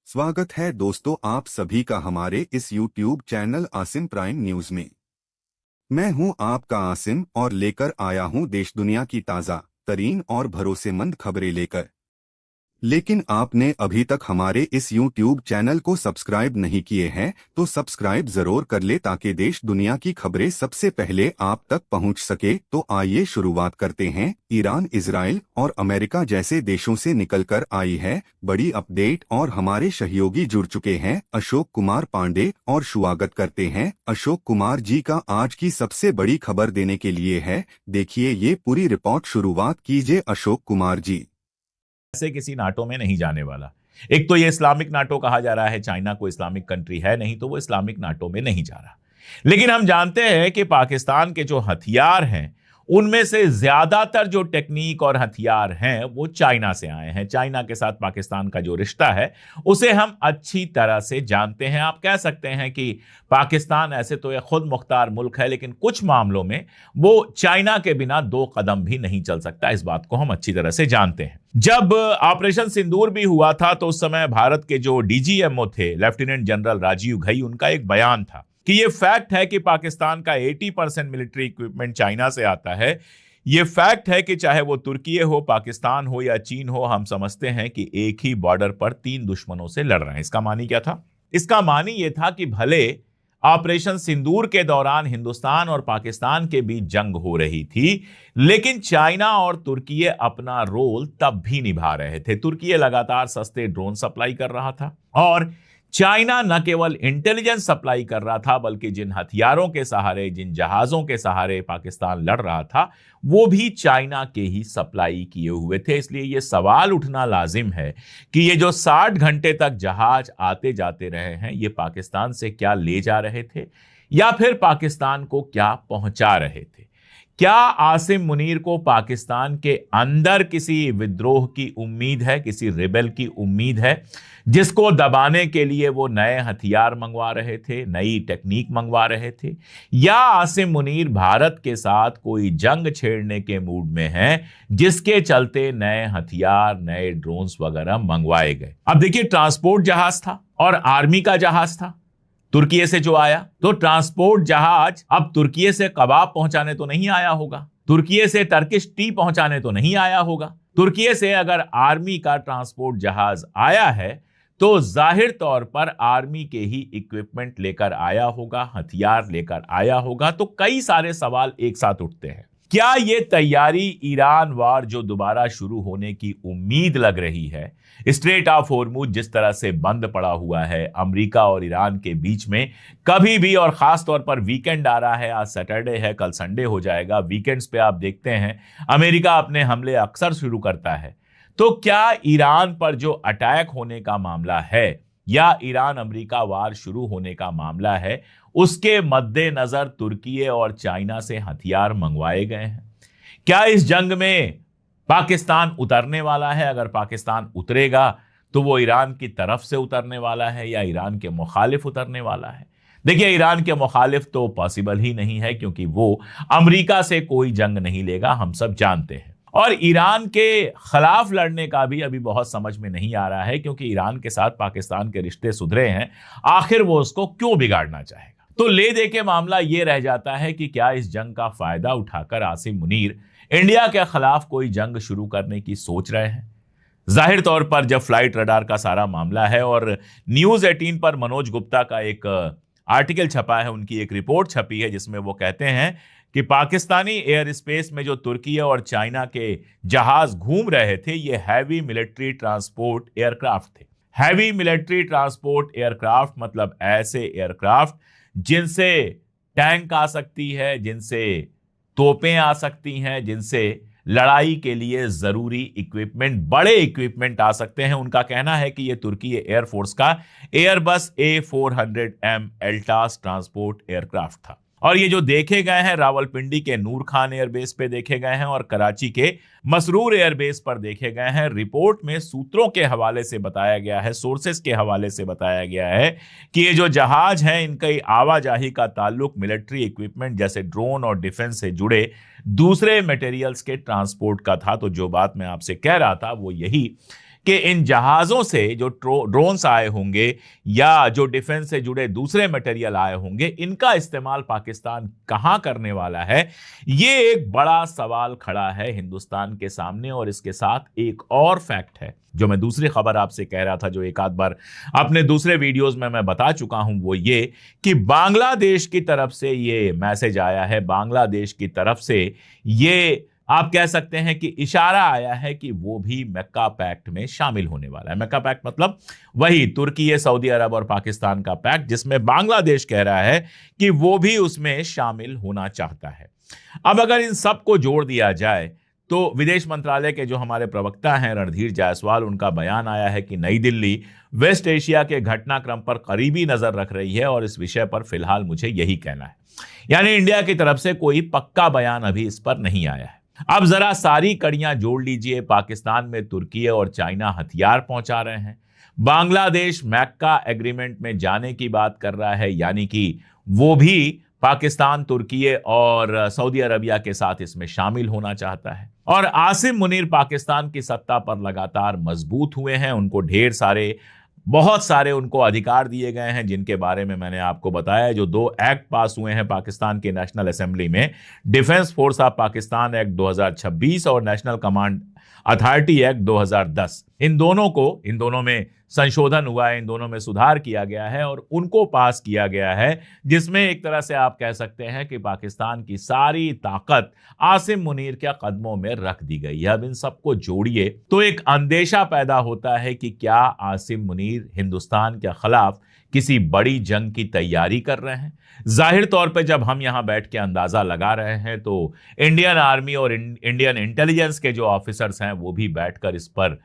स्वागत है दोस्तों आप सभी का हमारे इस YouTube channel Asim prime news में। मैं हूं आपका आसिम और लेकर आया हूं देश दुनिया की ताज़ा तरीन और भरोसेमंद खबरें लेकर। लेकिन आपने अभी तक हमारे इस YouTube चैनल को सब्सक्राइब नहीं किए हैं तो सब्सक्राइब जरूर कर ले ताकि देश दुनिया की खबरें सबसे पहले आप तक पहुंच सके। तो आइए शुरुआत करते हैं। ईरान, इजराइल और अमेरिका जैसे देशों से निकलकर आई है बड़ी अपडेट और हमारे सहयोगी जुड़ चुके हैं अशोक कुमार पांडे और स्वागत करते हैं अशोक कुमार जी का आज की सबसे बड़ी खबर देने के लिए है। देखिए ये पूरी रिपोर्ट। शुरुआत कीजिए अशोक कुमार जी। ऐसे किसी नाटो में नहीं जाने वाला। एक तो ये इस्लामिक नाटो कहा जा रहा है, चाइना को इस्लामिक कंट्री है नहीं तो वो इस्लामिक नाटो में नहीं जा रहा। लेकिन हम जानते हैं कि पाकिस्तान के जो हथियार हैं उनमें से ज्यादातर जो टेक्निक और हथियार हैं वो चाइना से आए हैं। चाइना के साथ पाकिस्तान का जो रिश्ता है उसे हम अच्छी तरह से जानते हैं। आप कह सकते हैं कि पाकिस्तान ऐसे तो एक खुद मुख्तार मुल्क है, लेकिन कुछ मामलों में वो चाइना के बिना दो कदम भी नहीं चल सकता। इस बात को हम अच्छी तरह से जानते हैं। जब ऑपरेशन सिंदूर भी हुआ था तो उस समय भारत के जो डीजीएमओ थे लेफ्टिनेंट जनरल राजीव घई, उनका एक बयान था कि ये फैक्ट है कि पाकिस्तान का 80% मिलिट्री इक्विपमेंट चाइना से आता है। ये फैक्ट है कि चाहे वो तुर्की हो, पाकिस्तान हो या चीन हो, हम समझते हैं कि एक ही बॉर्डर पर तीन दुश्मनों से लड़ रहे हैं। इसका मानी क्या था? इसका मानी ये था कि भले ऑपरेशन सिंदूर के दौरान हिंदुस्तान और पाकिस्तान के बीच जंग हो रही थी, लेकिन चाइना और तुर्की अपना रोल तब भी निभा रहे थे। तुर्की लगातार सस्ते ड्रोन सप्लाई कर रहा था और चाइना न केवल इंटेलिजेंस सप्लाई कर रहा था बल्कि जिन हथियारों के सहारे, जिन जहाजों के सहारे पाकिस्तान लड़ रहा था वो भी चाइना के ही सप्लाई किए हुए थे। इसलिए ये सवाल उठना लाजिम है कि ये जो 60 घंटे तक जहाज आते जाते रहे हैं ये पाकिस्तान से क्या ले जा रहे थे या फिर पाकिस्तान को क्या पहुंचा रहे थे? क्या आसिम मुनीर को पाकिस्तान के अंदर किसी विद्रोह की उम्मीद है, किसी रिबेल की उम्मीद है जिसको दबाने के लिए वो नए हथियार मंगवा रहे थे, नई टेक्निक मंगवा रहे थे, या आसिम मुनीर भारत के साथ कोई जंग छेड़ने के मूड में हैं जिसके चलते नए हथियार, नए ड्रोन्स वगैरह मंगवाए गए? अब देखिए, ट्रांसपोर्ट जहाज था और आर्मी का जहाज था तुर्की से जो आया, तो ट्रांसपोर्ट जहाज अब तुर्की से कबाब पहुंचाने तो नहीं आया होगा, तुर्की से टर्किश टी पहुंचाने तो नहीं आया होगा। तुर्की से अगर आर्मी का ट्रांसपोर्ट जहाज आया है तो जाहिर तौर पर आर्मी के ही इक्विपमेंट लेकर आया होगा, हथियार लेकर आया होगा। तो कई सारे सवाल एक साथ उठते हैं। क्या ये तैयारी ईरान वार जो दोबारा शुरू होने की उम्मीद लग रही है, स्ट्रेट ऑफ होर्मुज जिस तरह से बंद पड़ा हुआ है अमेरिका और ईरान के बीच में, कभी भी, और खास तौर पर वीकेंड आ रहा है, आज सैटरडे है, कल संडे हो जाएगा, वीकेंड्स पे आप देखते हैं अमेरिका अपने हमले अक्सर शुरू करता है। तो क्या ईरान पर जो अटैक होने का मामला है या ईरान अमेरिका वार शुरू होने का मामला है उसके मद्देनजर तुर्की और चाइना से हथियार मंगवाए गए हैं? क्या इस जंग में पाकिस्तान उतरने वाला है? अगर पाकिस्तान उतरेगा तो वो ईरान की तरफ से उतरने वाला है या ईरान के मुखालिफ उतरने वाला है? देखिए, ईरान के मुखालिफ तो पॉसिबल ही नहीं है क्योंकि वो अमेरिका से कोई जंग नहीं लेगा, हम सब जानते हैं। और ईरान के खिलाफ लड़ने का भी अभी बहुत समझ में नहीं आ रहा है क्योंकि ईरान के साथ पाकिस्तान के रिश्ते सुधरे हैं, आखिर वो उसको क्यों बिगाड़ना चाहेगा? तो ले दे के मामला ये रह जाता है कि क्या इस जंग का फायदा उठाकर आसिम मुनीर इंडिया के खिलाफ कोई जंग शुरू करने की सोच रहे हैं? जाहिर तौर पर जब फ्लाइट रडार का सारा मामला है और न्यूज 18 पर मनोज गुप्ता का एक आर्टिकल छपा है, उनकी एक रिपोर्ट छपी है जिसमें वो कहते हैं कि पाकिस्तानी एयर स्पेस में जो तुर्की और चाइना के जहाज घूम रहे थे ये हैवी मिलिट्री ट्रांसपोर्ट एयरक्राफ्ट थे। हैवी मिलिट्री ट्रांसपोर्ट एयरक्राफ्ट मतलब ऐसे एयरक्राफ्ट जिनसे टैंक आ सकती है, जिनसे तोपें आ सकती हैं, जिनसे लड़ाई के लिए जरूरी इक्विपमेंट, बड़े इक्विपमेंट आ सकते हैं। उनका कहना है कि यह तुर्की एयरफोर्स का एयरबस A400M एल्टास ट्रांसपोर्ट एयरक्राफ्ट था और ये जो देखे गए हैं रावलपिंडी के नूर खान एयरबेस पे देखे गए हैं और कराची के मसरूर एयरबेस पर देखे गए हैं। रिपोर्ट में सूत्रों के हवाले से बताया गया है, सोर्सेस के हवाले से बताया गया है कि ये जो जहाज हैं इनकी आवाजाही का ताल्लुक मिलिट्री इक्विपमेंट जैसे ड्रोन और डिफेंस से जुड़े दूसरे मटेरियल्स के ट्रांसपोर्ट का था। तो जो बात मैं आपसे कह रहा था वो यही कि इन जहाजों से जो ड्रोन्स आए होंगे या जो डिफेंस से जुड़े दूसरे मटेरियल आए होंगे, इनका इस्तेमाल पाकिस्तान कहां करने वाला है, ये एक बड़ा सवाल खड़ा है हिंदुस्तान के सामने। और इसके साथ एक और फैक्ट है जो मैं दूसरी खबर आपसे कह रहा था, जो एक आध बार अपने दूसरे वीडियोस में मैं बता चुका हूं, वो ये कि बांग्लादेश की तरफ से ये मैसेज आया है, बांग्लादेश की तरफ से ये आप कह सकते हैं कि इशारा आया है कि वो भी मक्का पैक्ट में शामिल होने वाला है। मक्का पैक्ट मतलब वही तुर्की, सऊदी अरब और पाकिस्तान का पैक्ट, जिसमें बांग्लादेश कह रहा है कि वो भी उसमें शामिल होना चाहता है। अब अगर इन सब को जोड़ दिया जाए तो विदेश मंत्रालय के जो हमारे प्रवक्ता हैं रणधीर जायसवाल, उनका बयान आया है कि नई दिल्ली वेस्ट एशिया के घटनाक्रम पर करीबी नजर रख रही है और इस विषय पर फिलहाल मुझे यही कहना है। यानी इंडिया की तरफ से कोई पक्का बयान अभी इस पर नहीं आया है। अब जरा सारी कड़ियां जोड़ लीजिए। पाकिस्तान में तुर्की और चाइना हथियार पहुंचा रहे हैं, बांग्लादेश मक्का एग्रीमेंट में जाने की बात कर रहा है, यानी कि वो भी पाकिस्तान, तुर्की और सऊदी अरबिया के साथ इसमें शामिल होना चाहता है। और आसिम मुनीर पाकिस्तान की सत्ता पर लगातार मजबूत हुए हैं, उनको बहुत सारे उनको अधिकार दिए गए हैं, जिनके बारे में मैंने आपको बताया। जो 2 एक्ट पास हुए हैं पाकिस्तान के नेशनल असेंबली में, defence force of Pakistan act 2026 और नेशनल कमांड अथॉरिटी एक्ट 2010, इन दोनों में संशोधन हुआ है, इन दोनों में सुधार किया गया है और उनको पास किया गया है, जिसमें एक तरह से आप कह सकते हैं कि पाकिस्तान की सारी ताकत आसिम मुनीर के कदमों में रख दी गई है। अब इन सबको जोड़िए तो एक अंदेशा पैदा होता है कि क्या आसिम मुनीर हिंदुस्तान के खिलाफ किसी बड़ी जंग की तैयारी कर रहे हैं। जाहिर तौर पे जब हम यहां बैठ के अंदाजा लगा रहे हैं तो इंडियन आर्मी और इंडियन इंटेलिजेंस के जो ऑफिसर्स हैं वो भी बैठकर इस पर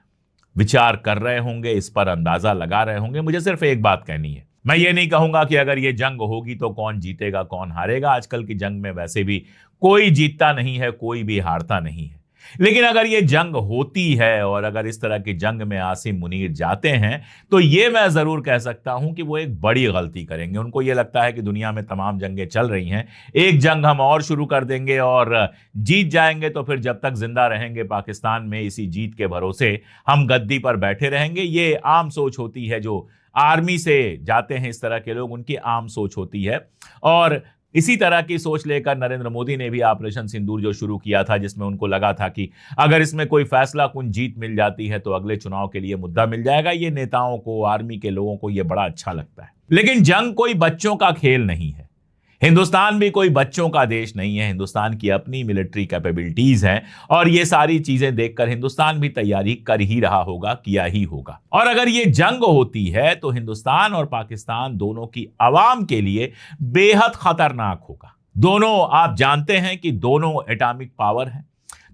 विचार कर रहे होंगे, इस पर अंदाजा लगा रहे होंगे। मुझे सिर्फ एक बात कहनी है, मैं ये नहीं कहूंगा कि अगर ये जंग होगी तो कौन जीतेगा कौन हारेगा। आजकल की जंग में वैसे भी कोई जीतता नहीं है, कोई भी हारता नहीं है। लेकिन अगर ये जंग होती है और अगर इस तरह की जंग में आसिम मुनीर जाते हैं तो ये मैं जरूर कह सकता हूं कि वो एक बड़ी गलती करेंगे। उनको ये लगता है कि दुनिया में तमाम जंगें चल रही हैं, एक जंग हम और शुरू कर देंगे और जीत जाएंगे, तो फिर जब तक जिंदा रहेंगे पाकिस्तान में इसी जीत के भरोसे हम गद्दी पर बैठे रहेंगे। ये आम सोच होती है, जो आर्मी से जाते हैं इस तरह के लोग, उनकी आम सोच होती है। और इसी तरह की सोच लेकर नरेंद्र मोदी ने भी ऑपरेशन सिंदूर जो शुरू किया था, जिसमें उनको लगा था कि अगर इसमें कोई फैसला कुन जीत मिल जाती है तो अगले चुनाव के लिए मुद्दा मिल जाएगा। ये नेताओं को, आर्मी के लोगों को ये बड़ा अच्छा लगता है। लेकिन जंग कोई बच्चों का खेल नहीं है, हिंदुस्तान भी कोई बच्चों का देश नहीं है। हिंदुस्तान की अपनी मिलिट्री कैपेबिलिटीज हैं और ये सारी चीजें देखकर हिंदुस्तान भी तैयारी कर ही रहा होगा, किया ही होगा। और अगर ये जंग होती है तो हिंदुस्तान और पाकिस्तान दोनों की आवाम के लिए बेहद खतरनाक होगा। दोनों, आप जानते हैं कि दोनों एटॉमिक पावर हैं,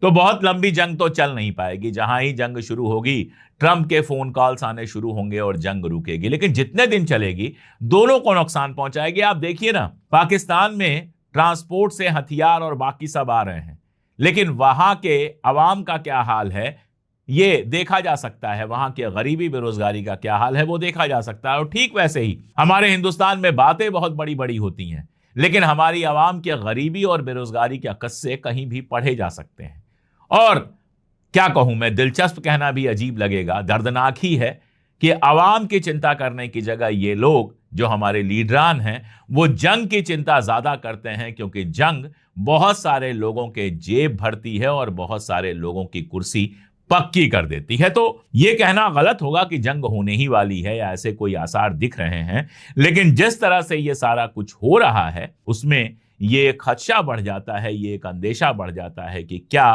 तो बहुत लंबी जंग तो चल नहीं पाएगी। जहां ही जंग शुरू होगी ट्रंप के फोन कॉल्स आने शुरू होंगे और जंग रुकेगी। लेकिन जितने दिन चलेगी दोनों को नुकसान पहुंचाएगी। आप देखिए ना, पाकिस्तान में ट्रांसपोर्ट से हथियार और बाकी सब आ रहे हैं, लेकिन वहां के अवाम का क्या हाल है ये देखा जा सकता है। वहां की गरीबी, बेरोजगारी का क्या हाल है वो देखा जा सकता है। और ठीक वैसे ही हमारे हिंदुस्तान में बातें बहुत बड़ी बड़ी होती हैं, लेकिन हमारी आवाम की गरीबी और बेरोजगारी के किस्से कहीं भी पढ़े जा सकते हैं। और क्या कहूं मैं, दिलचस्प कहना भी अजीब लगेगा, दर्दनाक ही है कि आवाम की चिंता करने की जगह ये लोग जो हमारे लीडरान हैं वो जंग की चिंता ज्यादा करते हैं, क्योंकि जंग बहुत सारे लोगों के जेब भरती है और बहुत सारे लोगों की कुर्सी पक्की कर देती है। तो ये कहना गलत होगा कि जंग होने ही वाली है या ऐसे कोई आसार दिख रहे हैं, लेकिन जिस तरह से ये सारा कुछ हो रहा है उसमें ये एक खदशा बढ़ जाता है, ये एक अंदेशा बढ़ जाता है कि क्या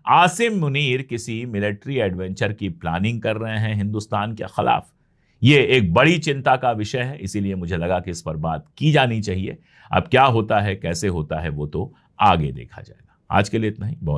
आसिम मुनीर किसी मिलिट्री एडवेंचर की प्लानिंग कर रहे हैं हिंदुस्तान के खिलाफ। ये एक बड़ी चिंता का विषय है, इसीलिए मुझे लगा कि इस पर बात की जानी चाहिए। अब क्या होता है, कैसे होता है, वो तो आगे देखा जाएगा। आज के लिए इतना ही। बहुत